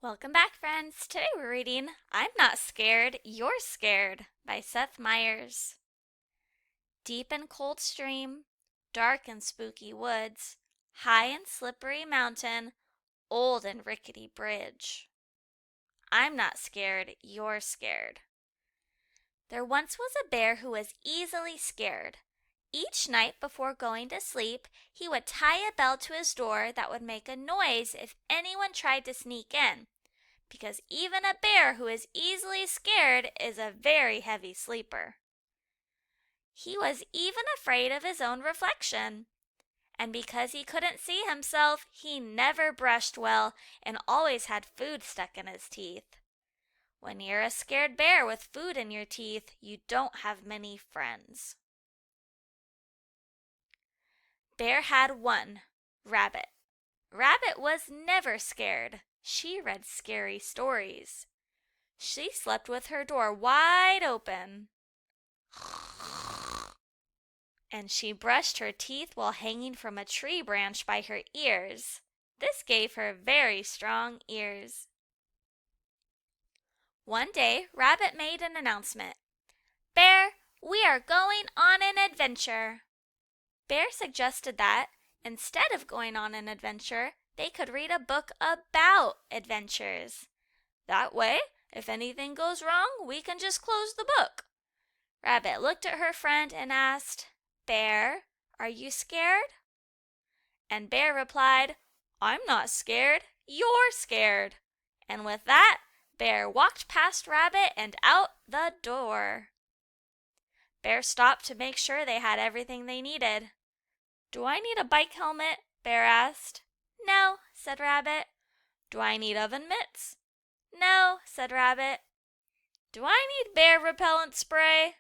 Welcome back, friends. Today we're reading I'm Not Scared, You're Scared by Seth Meyers. Deep and cold stream, dark and spooky woods, high and slippery mountain, old and rickety bridge. I'm not scared, you're scared. There once was a bear who was easily scared. Each night before going to sleep, he would tie a bell to his door that would make a noise if anyone tried to sneak in, because even a bear who is easily scared is a very heavy sleeper. He was even afraid of his own reflection, and because he couldn't see himself, he never brushed well and always had food stuck in his teeth. When you're a scared bear with food in your teeth, you don't have many friends. Bear had one rabbit. Rabbit was never scared. She read scary stories. She slept with her door wide open. And she brushed her teeth while hanging from a tree branch by her ears. This gave her very strong ears. One day, Rabbit made an announcement. Bear, we are going on an adventure. Bear suggested that, instead of going on an adventure, they could read a book about adventures. That way, if anything goes wrong, we can just close the book. Rabbit looked at her friend and asked, Bear, are you scared? And Bear replied, I'm not scared, you're scared. And with that, Bear walked past Rabbit and out the door. Bear stopped to make sure they had everything they needed. Do I need a bike helmet? Bear asked. No, said Rabbit. Do I need oven mitts? No, said Rabbit. Do I need bear repellent spray?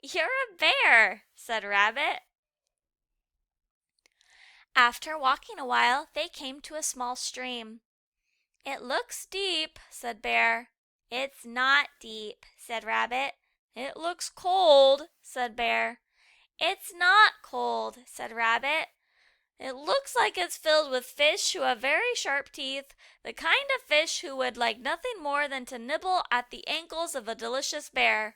You're a bear, said Rabbit. After walking a while, they came to a small stream. It looks deep, said Bear. It's not deep, said Rabbit. It looks cold, said Bear. It's not cold, said Rabbit. It looks like it's filled with fish who have very sharp teeth, the kind of fish who would like nothing more than to nibble at the ankles of a delicious bear.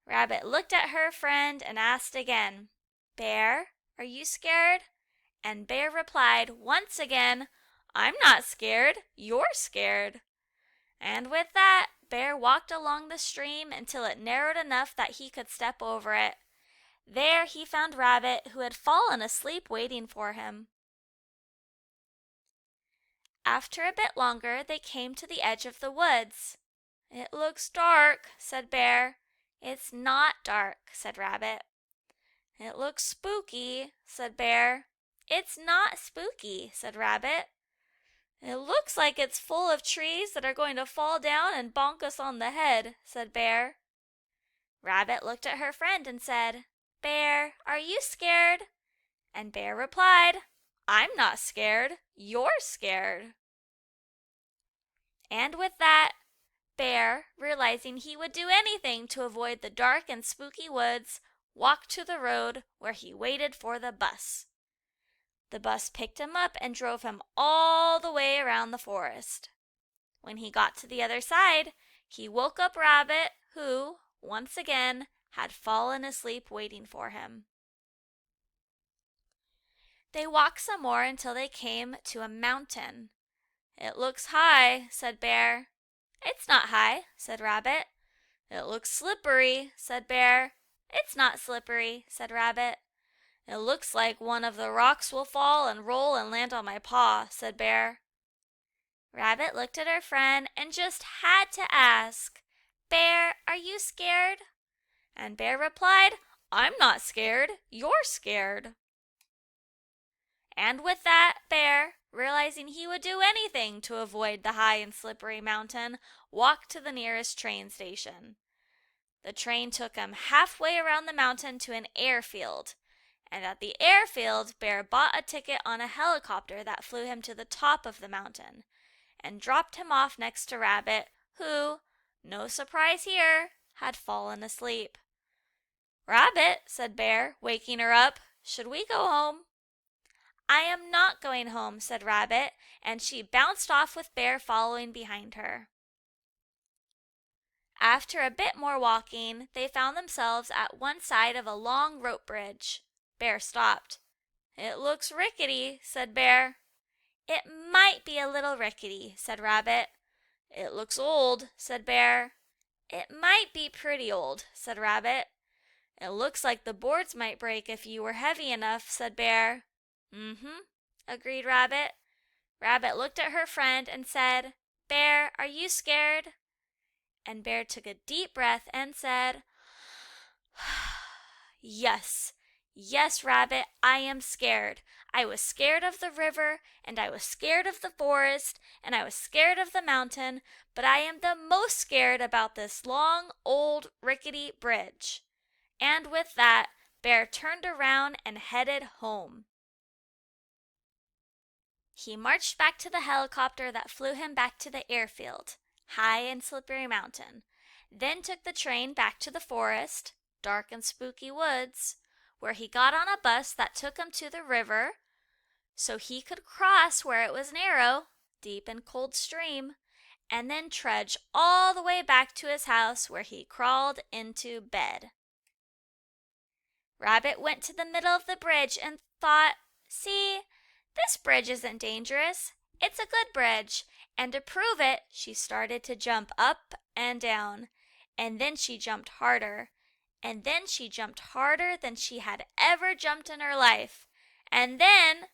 Rabbit looked at her friend and asked again, Bear, are you scared? And Bear replied once again, I'm not scared, you're scared. And with that, Bear walked along the stream until it narrowed enough that he could step over it. There he found Rabbit, who had fallen asleep waiting for him. After a bit longer, they came to the edge of the woods. It looks dark, said Bear. It's not dark, said Rabbit. It looks spooky, said Bear. It's not spooky, said Rabbit. It looks like it's full of trees that are going to fall down and bonk us on the head, said Bear. Rabbit looked at her friend and said, Bear, are you scared? And Bear replied, I'm not scared, you're scared. And with that, Bear, realizing he would do anything to avoid the dark and spooky woods, walked to the road where he waited for the bus. The bus picked him up and drove him all the way around the forest. When he got to the other side, he woke up Rabbit, who, once again, had fallen asleep waiting for him. They walked some more until they came to a mountain. It looks high, said Bear. It's not high, said Rabbit. It looks slippery, said Bear. It's not slippery, said Rabbit. It looks like one of the rocks will fall and roll and land on my paw, said Bear. Rabbit looked at her friend and just had to ask, Bear, are you scared? And Bear replied, I'm not scared, you're scared. And with that, Bear, realizing he would do anything to avoid the high and slippery mountain, walked to the nearest train station. The train took him halfway around the mountain to an airfield. And at the airfield, Bear bought a ticket on a helicopter that flew him to the top of the mountain and dropped him off next to Rabbit, who, no surprise here, had fallen asleep. Rabbit, said Bear, waking her up, should we go home? I am not going home, said Rabbit, and she bounced off with Bear following behind her. After a bit more walking, they found themselves at one side of a long rope bridge. Bear stopped. It looks rickety, said Bear. It might be a little rickety, said Rabbit. It looks old, said Bear. It might be pretty old, said Rabbit. It looks like the boards might break if you were heavy enough, said Bear. Mm-hmm, agreed Rabbit. Rabbit looked at her friend and said, Bear, are you scared? And Bear took a deep breath and said, Yes, yes, Rabbit, I am scared. I was scared of the river, and I was scared of the forest, and I was scared of the mountain, but I am the most scared about this long, old, rickety bridge. And with that, Bear turned around and headed home. He marched back to the helicopter that flew him back to the airfield, high in Slippery Mountain, then took the train back to the forest, dark and spooky woods, where he got on a bus that took him to the river, so he could cross where it was narrow, deep and cold stream, and then trudge all the way back to his house where he crawled into bed. Rabbit went to the middle of the bridge and thought, See, this bridge isn't dangerous. It's a good bridge. And to prove it, she started to jump up and down. And then she jumped harder. And then she jumped harder than she had ever jumped in her life. And then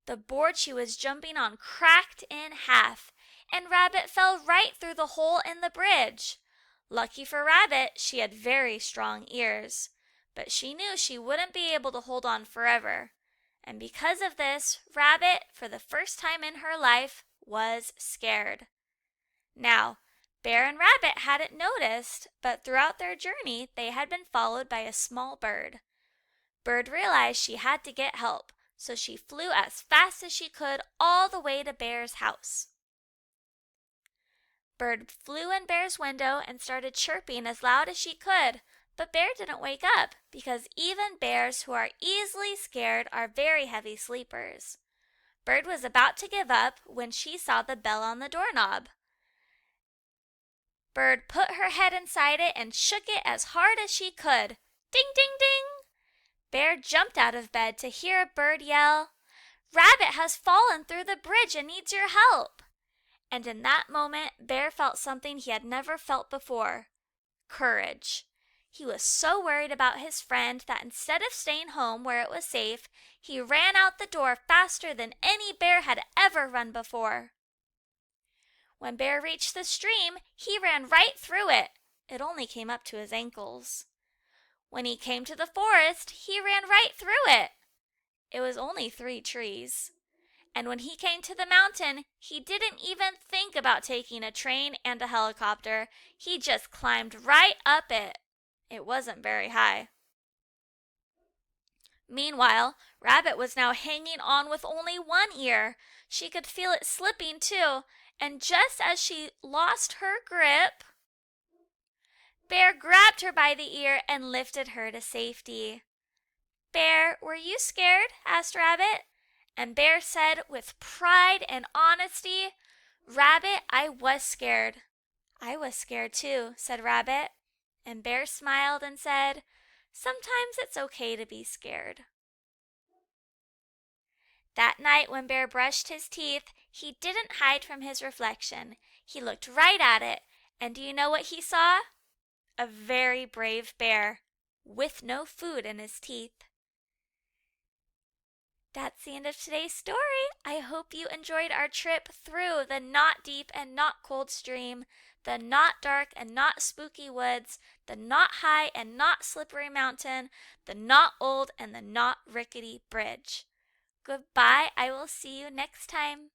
the board she was jumping on cracked in half, and Rabbit fell right through the hole in the bridge. Lucky for Rabbit, she had very strong ears, but she knew she wouldn't be able to hold on forever. And because of this, Rabbit, for the first time in her life, was scared. Now, Bear and Rabbit hadn't noticed, but throughout their journey they had been followed by a small bird. Bird realized she had to get help, so she flew as fast as she could all the way to Bear's house. Bird flew in Bear's window and started chirping as loud as she could, but Bear didn't wake up because even bears who are easily scared are very heavy sleepers. Bird was about to give up when she saw the bell on the doorknob. Bird put her head inside it and shook it as hard as she could. Ding, ding, ding! Bear jumped out of bed to hear Bird yell, Rabbit has fallen through the bridge and needs your help. And in that moment, Bear felt something he had never felt before. Courage. He was so worried about his friend that instead of staying home where it was safe, he ran out the door faster than any bear had ever run before. When Bear reached the stream, he ran right through it. It only came up to his ankles. When he came to the forest, he ran right through it. It was only 3 trees. And when he came to the mountain, he didn't even think about taking a train and a helicopter. He just climbed right up it. It wasn't very high. Meanwhile, Rabbit was now hanging on with only one ear. She could feel it slipping too, and just as she lost her grip, Bear grabbed her by the ear and lifted her to safety. Bear, were you scared? Asked Rabbit. And Bear said with pride and honesty, Rabbit, I was scared. I was scared too, said Rabbit. And Bear smiled and said, Sometimes it's okay to be scared. That night when Bear brushed his teeth, he didn't hide from his reflection. He looked right at it, and do you know what he saw? A very brave bear, with no food in his teeth. That's the end of today's story. I hope you enjoyed our trip through the not deep and not cold stream, the not dark and not spooky woods, the not high and not slippery mountain, the not old and the not rickety bridge. Goodbye. I will see you next time.